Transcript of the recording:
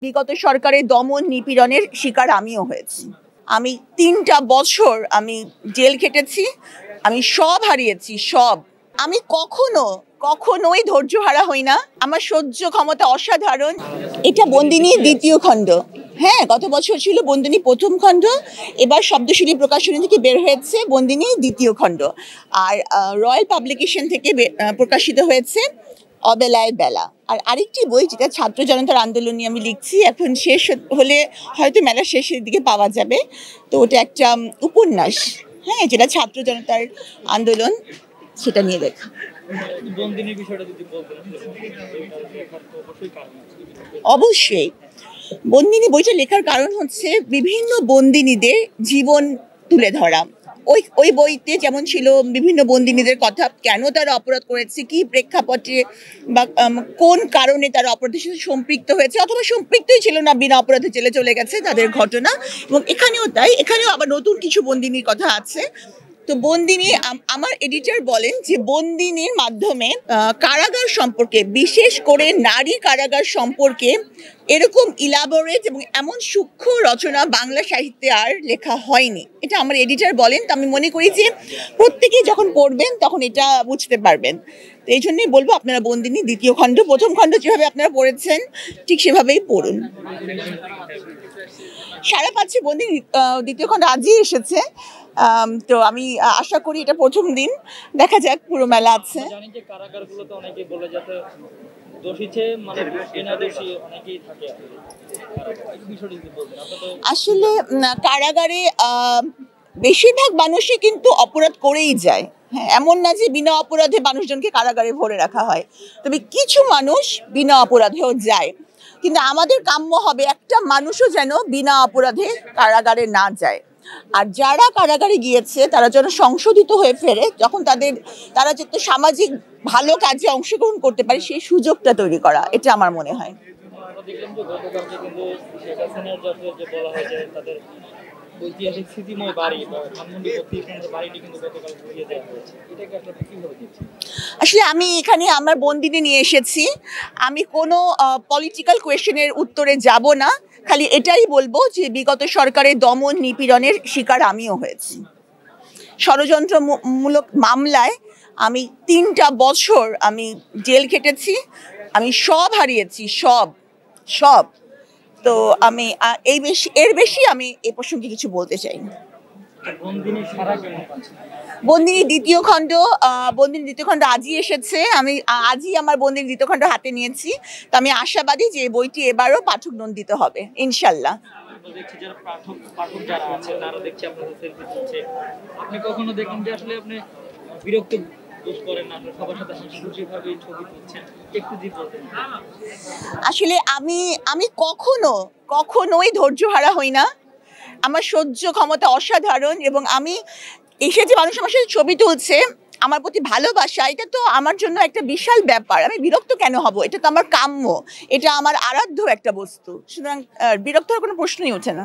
বিগত সরকারের দমন নিপীড়নের শিকার আমিও হয়েছি। আমি ৩টা বছর আমি জেল খেটেছি, আমি সব হারিয়েছি, সব। আমি কখনোই ধৈর্যহারা হই না। আমার সহ্য ক্ষমতা অসাধারণ। এটা বন্দিনী দ্বিতীয় খণ্ড। হ্যাঁ, গত বছর ছিল বন্দিনী প্রথম খণ্ড, এবার শব্দশিলী প্রকাশনী থেকে বের হয়েছে বন্দিনী দ্বিতীয় খণ্ড। আর রয়্যাল পাবলিকেশন থেকে প্রকাশিত হয়েছে অবেলায় বেলা। আর আরেকটি বই যেটা ছাত্র জনতার আন্দোলন নিয়ে আমি লিখছি, এখন শেষ হলে হয়তো মেলা শেষের দিকে পাওয়া যাবে। তো ওটা একটা উপন্যাস, হ্যাঁ, যেটা ছাত্র জনতার আন্দোলন, সেটা নিয়ে লেখা। অবশ্যই বন্দিনী বইটা লেখার কারণ হচ্ছে বিভিন্ন বন্দিনীদের জীবন তুলে ধরা। ওই বইতে যেমন ছিল বিভিন্ন বন্দিনীদের কথা, কেন তারা অপরাধ করেছে, কি প্রেক্ষাপটে বা কোন কারণে তারা অপরাধের সাথে সম্পৃক্ত হয়েছে, অথবা সম্পৃক্তই ছিল না, বিনা অপরাধে জেলে চলে গেছে তাদের ঘটনা। এবং এখানেও তাই, এখানেও আবার নতুন কিছু বন্দিনীর কথা আছে। তো বন্দিনী, আমার এডিটর বলেন যে বন্দিনীর মাধ্যমে কারাগার সম্পর্কে, বিশেষ করে নারী কারাগার সম্পর্কে এরকম ইলাবোরেট এবং এমন সূক্ষ্ম রচনা বাংলা সাহিত্যে আর লেখা হয়নি। এটা আমার এডিটর বলেন। তো আমি মনে করি যে প্রত্যেকেই যখন পড়বেন তখন এটা বুঝতে পারবেন। তো এই জন্যই বলবো, আপনারা বন্দিনী দ্বিতীয় খণ্ড, প্রথম খণ্ড যেভাবে আপনারা পড়েছেন ঠিক সেভাবেই পড়ুন। সারা পাচ্ছে বন্দিনী দ্বিতীয় খণ্ড আজই এসেছে। তো আমি আশা করি এটা প্রথম দিন, দেখা যাক, পুরো মেলা আছে। আসলে কারাগারে বেশিরভাগ মানুষই কিন্তু অপরাধ করেই যায়। হ্যাঁ, এমন না যে বিনা অপরাধে মানুষজনকে কারাগারে ভরে রাখা হয়, তবে কিছু মানুষ বিনা অপরাধেও যায়। কিন্তু আমাদের কাম্য হবে একটা মানুষও যেন বিনা অপরাধে কারাগারে না যায়। আর যারা কারাগারে গিয়েছে তারা যেন সংশোধিত হয়ে ফেরে, যখন তারা যাতে সামাজিক ভালো কাজে অংশগ্রহণ করতে পারে, সেই সুযোগটা তৈরি করা, এটা আমার মনে হয়। আসলে আমি এখানে আমার বন্দিনী নিয়ে এসেছি, আমি কোনো পলিটিক্যাল কোয়েশ্চেনের উত্তরে যাব না, খালি এটাই বলবো যে বিগত সরকারের দমন নিপীড়নের শিকার আমিও হয়েছি। ষড়যন্ত্রমূলক মামলায় আমি 3টা বছর আমি জেল খেটেছি, আমি সব হারিয়েছি, সব। তো আমি এর বেশি আমি এ প্রসঙ্গে কিছু বলতে চাই না। বন্দিনী দ্বিতীয় খণ্ড আজই এসেছে। আমি আজই আমার বন্দিনী দ্বিতীয় খণ্ড হাতে নিয়েছি। তো আমি আশাবাদী যে এই বইটি এবারও পাঠক নন্দিত হবে, ইনশাল্লাহ। আসলে আমি কখনোই ধৈর্যহারা হই না। আমার সহ্য ক্ষমতা অসাধারণ, এবং আমি এসে যে মানুষ আমার সাথে ছবি তুলছে, আমার প্রতি ভালোবাসা, এটা তো আমার জন্য একটা বিশাল ব্যাপার। আমি বিরক্ত কেন হব? এটা তো আমার কাম্য, এটা আমার আরাধ্য একটা বস্তু। সুতরাং বিরক্ত হওয়ার কোনো প্রশ্নই ওঠে না।